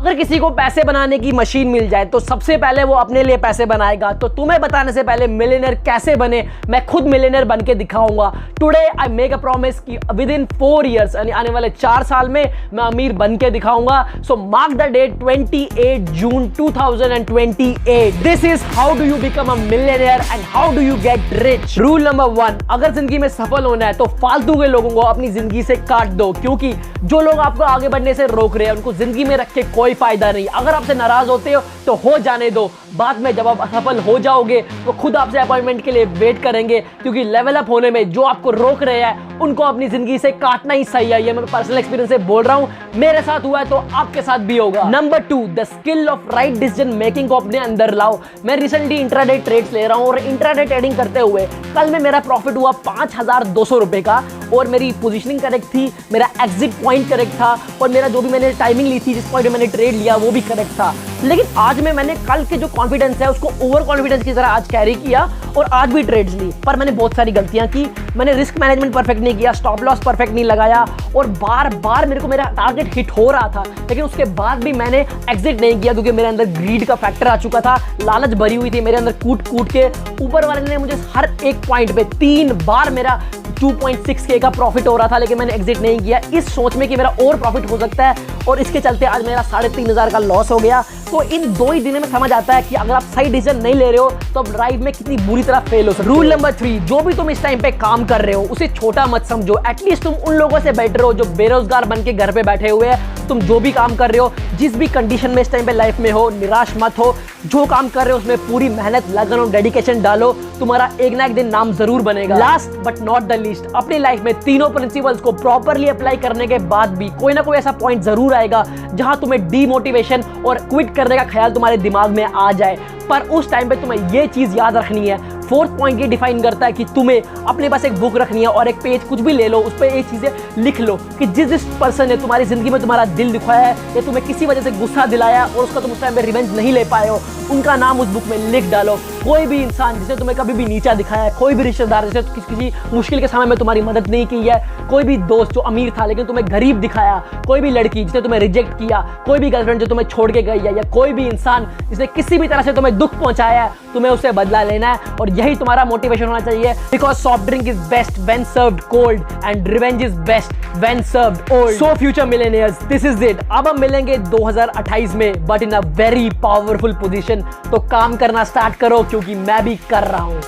अगर किसी को पैसे बनाने की मशीन मिल जाए तो सबसे पहले वो अपने लिए पैसे बनाएगा। तो तुम्हें बताने से पहले मिलियनेयर कैसे बने, मैं खुद मिलियनेयर बन के दिखाऊंगा। Today I make a promise कि विद इन 4 years यानी आने वाले 4 साल में मैं अमीर बन के दिखाऊंगा। So mark the date 28 June 2028। This is how do you become a millionaire and how do you get rich. Rule number 1, अगर जिंदगी में सफल होना है तो फालतू के लोगों को अपनी जिंदगी से काट दो, क्योंकि जो लोग आपको आगे बढ़ने से रोक रहे हैं उनको जिंदगी में रख के कोई फायदा नहीं। अगर आपसे नाराज होते हो तो हो जाने दो, बाद में जब आप असफल हो जाओगे तो खुद आपसे अपॉइंटमेंट के लिए वेट करेंगे, क्योंकि लेवल अप होने में जो आपको रोक रहे हैं उनको अपनी जिंदगी से काटना ही सही है। ये मैं पर्सनल एक्सपीरियंस से बोल रहा हूं, मेरे साथ हुआ है तो आपके साथ भी होगा। Number 2, the skill of right decision making को अपने अंदर लाओ। मैं रिसेंटली इंट्राडे ट्रेड्स ले रहा हूं और इंट्राडे ट्रेडिंग करते हुए कल में मेरा प्रॉफिट हुआ 5200 रुपए का, और मेरी पोजीशनिंग करेक्ट थी, मेरा एग्जिट पॉइंट करेक्ट था, और मेरा जो भी मैंने टाइमिंग ली थी जिस पॉइंट में मैंने ट्रेड लिया वो भी करेक्ट था। लेकिन आज में मैंने कल के जो कॉन्फिडेंस है उसको ओवर कॉन्फिडेंस की तरह आज कैरी किया और आज भी ट्रेड्स ली। पर मैंने बहुत सारी गलतियां की, मैंने रिस्क मैनेजमेंट परफेक्ट नहीं किया, स्टॉप लॉस परफेक्ट नहीं लगाया, और बार बार मेरे को मेरा टारगेट हिट हो रहा था, लेकिन उसके बाद भी मैंने एग्जिट नहीं किया क्योंकि मेरे अंदर ग्रीड का फैक्टर आ चुका था, लालच भरी हुई थी मेरे अंदर कूट कूट के। ऊपर वाले ने मुझे हर एक पॉइंट पे 3 बार मेरा 2.6K का प्रॉफिट हो रहा था, लेकिन मैंने एग्जिट नहीं किया इस सोच में कि मेरा और प्रॉफिट हो सकता है, और इसके चलते आज मेरा 3500 का लॉस हो गया। तो इन 2 ही दिनों में समझ आता है कि अगर आप सही डिसीजन नहीं ले रहे हो तो आप लाइफ में कितनी बुरी तरह फेल हो सकते हो। रूल नंबर 3, जो भी तुम इस टाइम पे काम कर रहे हो उसे छोटा मत समझो। एटलीस्ट तुम उन लोगों से बेटर हो जो बेरोजगार बन के घर पे बैठे हुए हैं। तुम जो भी काम कर रहे हो, जिस भी कंडीशन में इस टाइम पे लाइफ में हो, निराश मत हो। जो काम कर रहे हो उसमें पूरी मेहनत, लगन और डेडिकेशन डालो, तुम्हारा एक ना एक दिन नाम जरूर बनेगा। Last but not the least, अपनी लाइफ में तीनों प्रिंसिपल्स को प्रॉपरली अप्लाई करने के बाद भी कोई ना कोई ऐसा पॉइंट जरूर आएगा जहां तुम्हें डीमोटिवेशन और क्विट करने का ख्याल तुम्हारे दिमाग में आ जाए। पर उस टाइम पे तुम्हें ये चीज याद रखनी है। 4th पॉइंट ये डिफाइन करता है कि तुम्हें अपने पास एक बुक रखनी है और एक पेज कुछ भी ले लो, उस पर ये चीजें लिख लो कि जिस पर्सन ने तुम्हारी जिंदगी में तुम्हारा दिल दिखाया है या तुम्हें किसी वजह से गुस्सा दिलाया और उसका तुम उस टाइम पे रिवेंज नहीं ले पाए हो, उनका नाम उस बुक में लिख डालो। कोई भी इंसान जिसने तुम्हें कभी भी नीचा दिखाया है, कोई भी रिश्तेदार जिसने किसी मुश्किल के समय में तुम्हारी मदद नहीं की है, कोई भी दोस्त जो अमीर था लेकिन तुम्हें गरीब दिखाया, कोई भी लड़की जिसने तुम्हें रिजेक्ट किया, कोई भी गर्लफ्रेंड जो तुम्हें छोड़ के गई है, या कोई भी इंसान जिसने किसी भी तरह से तुम्हें दुख पहुंचाया है, तुम्हें उससे बदला लेना है। और यही तुम्हारा मोटिवेशन होना चाहिए, because soft drink is best when served cold and revenge is best when served old. So future millionaires, this is it. अब हम मिलेंगे 2028 में, but in a very powerful position. तो काम करना स्टार्ट करो, क्योंकि मैं भी कर रहा हूं।